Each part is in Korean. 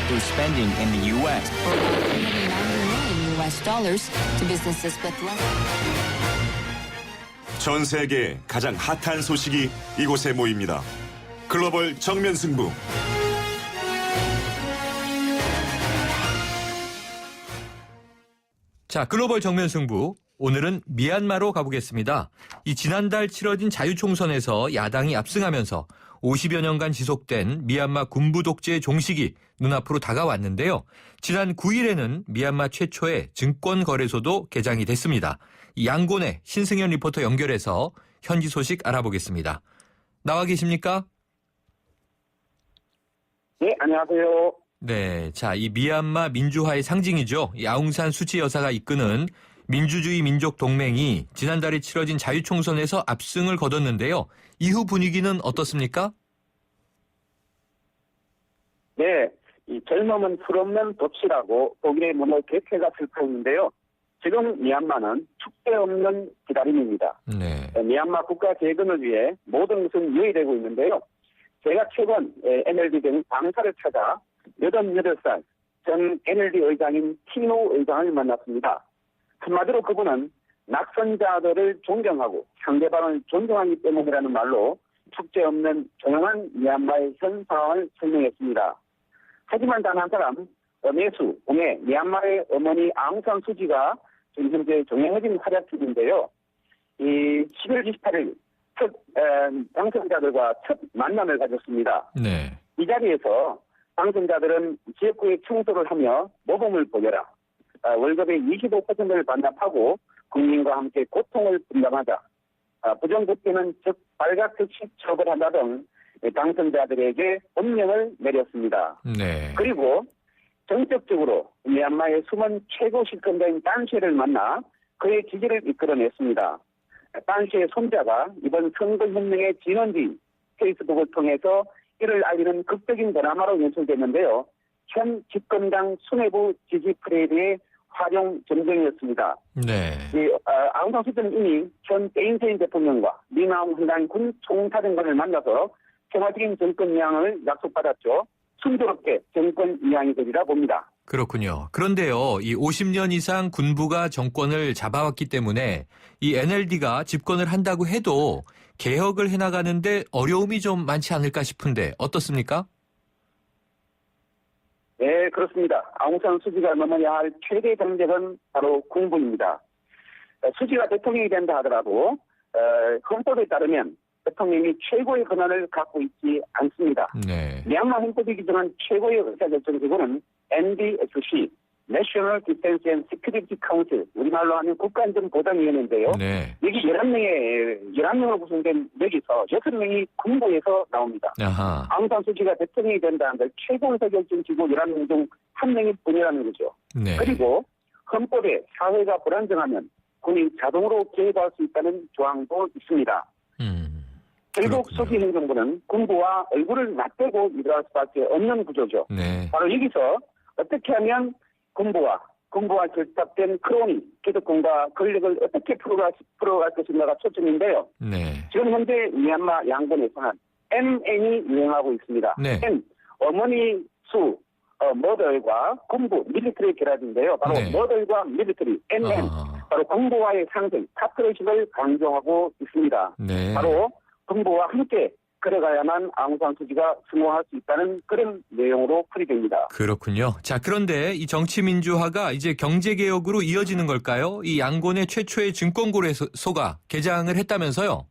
through spending in the U.S. For about $390 million US dollars to businesses with less. 전 세계 가장 핫한 소식이 이곳에 모입니다. 글로벌 정면 승부. 자, 글로벌 정면 승부. 오늘은 미얀마로 가보겠습니다. 이 지난달 치러진 자유총선에서 야당이 압승하면서 50여 년간 지속된 미얀마 군부 독재의 종식이 눈앞으로 다가왔는데요. 지난 9일에는 미얀마 최초의 증권거래소도 개장이 됐습니다. 양곤의 신승현 리포터 연결해서 현지 소식 알아보겠습니다. 나와 계십니까? 네, 안녕하세요. 네, 자, 이 미얀마 민주화의 상징이죠. 이 아웅산 수치 여사가 이끄는 민주주의 민족 동맹이 지난달에 치러진 자유총선에서 압승을 거뒀는데요. 이후 분위기는 어떻습니까? 네, 이 젊음은 풀없는 돛이라고 독일의 문호 개폐가 슬퍼있는데요. 지금 미얀마는 축제 없는 기다림입니다. 네. 미얀마 국가 재건을 위해 모든 것은 유의되고 있는데요. 제가 최근 NLD 등 당사를 찾아 88살 전 NLD 의장인 티노 의장을 만났습니다. 한마디로 그분은 낙선자들을 존경하고 상대방을 존중하기 때문이라는 말로 축제 없는 조용한 미얀마의 현 상황을 설명했습니다. 하지만 단 한 사람, 내수, 공예, 미얀마의 어머니 아웅산 수지가 지금 현재 정해진 활약 중인데요. 이 10월 28일 첫 당선자들과 첫 만남을 가졌습니다. 네. 이 자리에서 당선자들은 지역구에 청소를 하며 모범을 보여라. 월급의 25%를 반납하고 국민과 함께 고통을 분담하자. 부정부패는 즉 발각특식 처벌한다 등 당선자들에게 법령을 내렸습니다. 네. 그리고 정적적으로 미얀마의 숨은 최고 실권자인 딴쉐를 만나 그의 지지를 이끌어냈습니다. 딴쉐의 손자가 이번 선거혁명의 진원지인 페이스북을 통해서 이를 알리는 극적인 드라마로 연출됐는데요. 현 집권당 수뇌부 지지 프레이드의 활용 전쟁이었습니다. 네. 아웅산 수지는 이미 현 떼인세인 대통령과 미나웅 한당 군 총사령관을 만나서 생활적인 정권 이양을 약속받았죠. 순조롭게 정권 이양이 되리라 봅니다. 그렇군요. 그런데요, 이 50년 이상 군부가 정권을 잡아왔기 때문에 이 NLD가 집권을 한다고 해도 개혁을 해나가는데 어려움이 좀 많지 않을까 싶은데 어떻습니까? 네, 그렇습니다. 아웅산 수지가 넘어야 할 최대 정책은 바로 군부입니다. 수지가 대통령이 된다 하더라도 헌법에 따르면 대통령이 최고의 권한을 갖고 있지 않습니다. 네. 미얀마 헌법이 규정한 최고의 의사결정기구는 NDSC, National Defense and Security Council, 우리말로 하면 국가안전보장위원회인데요. 네. 여기 11명으로 구성된 여기서 6명이 군부에서 나옵니다. 아하. 아웅산 수지가 대통령이 된다는데 최고 의사결정기구 11명 중 1명이 군이라는 거죠. 네. 그리고 헌법에 사회가 불안정하면 군이 자동으로 개입할 수 있다는 조항도 있습니다. 결국 그렇군요. 수지 행정부는 군부와 얼굴을 맞대고 일어날 수밖에 없는 구조죠. 네. 바로 여기서 어떻게 하면 군부와 결탁된 크로니, 기득권과 권력을 어떻게 풀어갈 것인가가 초점인데요. 네. 지금 현재 미얀마 양곤에서는 MN이 유행하고 있습니다. 네. M, 어머니 수, 머덜과 군부, 밀리터리 결합인데요. 바로 네. 머덜과 밀리터리, MN, 아. 바로 군부와의 상생, 파트너십을 강조하고 있습니다. 네. 바로 군부와 함께 걸어가야만 아웅산 수지가 성공할 수 있다는 그런 내용으로 풀이됩니다. 그렇군요. 자, 그런데 이 정치 민주화가 이제 경제 개혁으로 이어지는 걸까요? 이 양곤의 최초의 증권거래소가 개장을 했다면서요?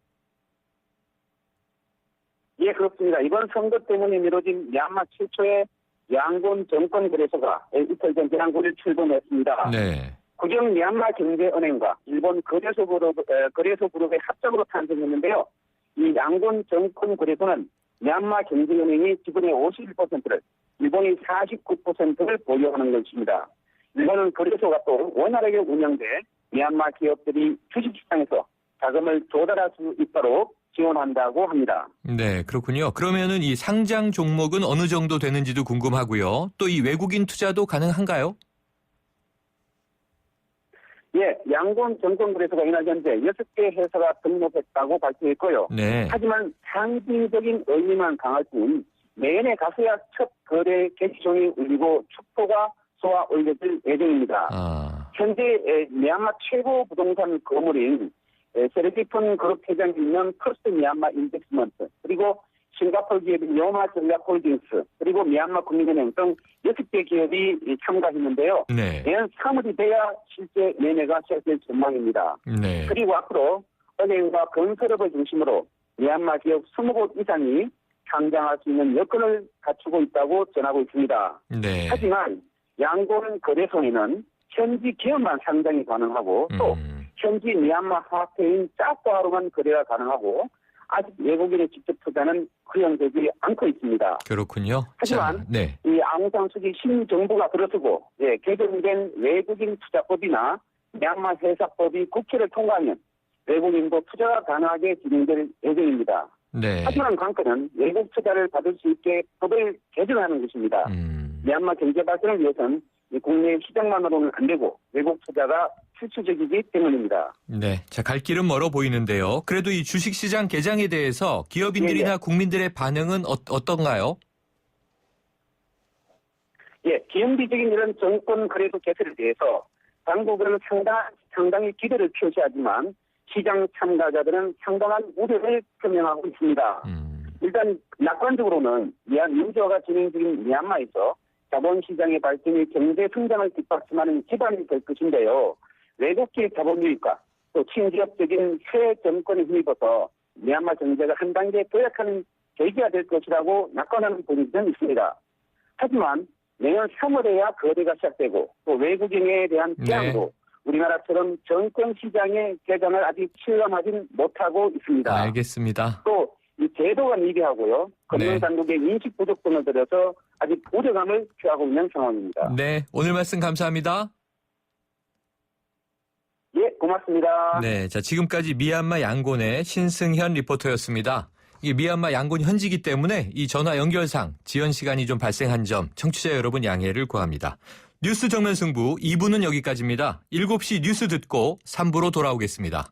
예, 그렇습니다. 이번 선거 때문에 미뤄진 미얀마 최초의 양곤 정권거래소가 이틀 전 지난 9일 출범했습니다. 네. 국영 미얀마 경제은행과 일본 거래소 그룹의 합작으로 탄생했는데요. 이 양곤 정권거래소는 미얀마 경제은행이 지분의 51%를, 일본이 49%를 보유하는 것입니다. 일본은 거래소가 또 원활하게 운영돼 미얀마 기업들이 주식시장에서 자금을 조달할 수 있도록 지원한다고 합니다. 네, 그렇군요. 그러면은 이 상장 종목은 어느 정도 되는지도 궁금하고요. 또 이 외국인 투자도 가능한가요? 예, 양곤 정권거래소가 이날 현재 6개 회사가 등록했다고 발표했고요. 네. 하지만 상징적인 의미만 강할 뿐 내년에 가서야 첫 거래 개시종이 울리고 축포가 쏘아 올려질 예정입니다. 현재 미얀마 최고 부동산 거물인 세르기폰 그룹 회장이 있는 퍼스트 미얀마 인베스트먼트, 그리고 싱가포르 기업인 요마 전략홀딩스, 그리고 미얀마 국민은행 등 6개 기업이 참가했는데요. 네. 내년 3월이 돼야 실제 매매가 시작될 전망입니다. 네. 그리고 앞으로 은행과 건설업을 중심으로 미얀마 기업 20곳 이상이 상장할 수 있는 여건을 갖추고 있다고 전하고 있습니다. 네. 하지만 양곤 거래소에는 현지 기업만 상장이 가능하고 또 현지 미얀마 화폐인 짜코하로만 거래가 가능하고 아직 외국인의 직접 투자는 허용되지 않고 있습니다. 그렇군요. 하지만 자, 네. 이 아웅산 수치 신정부가 들어서고 개정된 외국인 투자법이나 미얀마 회사법이 국회를 통과하면 외국인도 투자가 가능하게 진행될 예정입니다. 네. 하지만 관건은 외국 투자를 받을 수 있게 법을 개정하는 것입니다. 미얀마 경제 발전을 위해서는 국내 시장만으로는 안 되고 외국 투자가 필수적이기 때문입니다. 네. 자, 갈 길은 멀어 보이는데요. 그래도 이 주식시장 개장에 대해서 기업인들이나 국민들의 반응은 어떤가요? 예, 기업비적인 이런 정권 거래소 개설에 대해서 당국은 상당히 기대를 표시하지만 시장 참가자들은 상당한 우려를 표명하고 있습니다. 일단 낙관적으로는 민주화가 진행 중인 미얀마에서 자본시장의 발전이 경제 성장을 뒷받침하는 기반이 될 것인데요. 외국계 자본 유입과 또 친기업적인 새 정권에 힘입어서 미얀마 경제가 한 단계 도약하는 계기가 될 것이라고 낙관하는 분위기는 있습니다. 하지만 내년 3월에야 거래가 시작되고 또 외국인에 대한 피한도 우리나라처럼 정권 시장의 개장을 아직 실감하지 못하고 있습니다. 알겠습니다. 또 이 제도가 미비하고요. 금융당국의 인식 부족 등을 들여서 아직 우려감을 표하고 있는 상황입니다. 네, 오늘 말씀 감사합니다. 예, 고맙습니다. 네, 자 지금까지 미얀마 양곤의 신승현 리포터였습니다. 이 미얀마 양곤 현지이기 때문에 이 전화 연결상 지연 시간이 좀 발생한 점 청취자 여러분 양해를 구합니다. 뉴스 정면 승부 2부는 여기까지입니다. 7시 뉴스 듣고 3부로 돌아오겠습니다.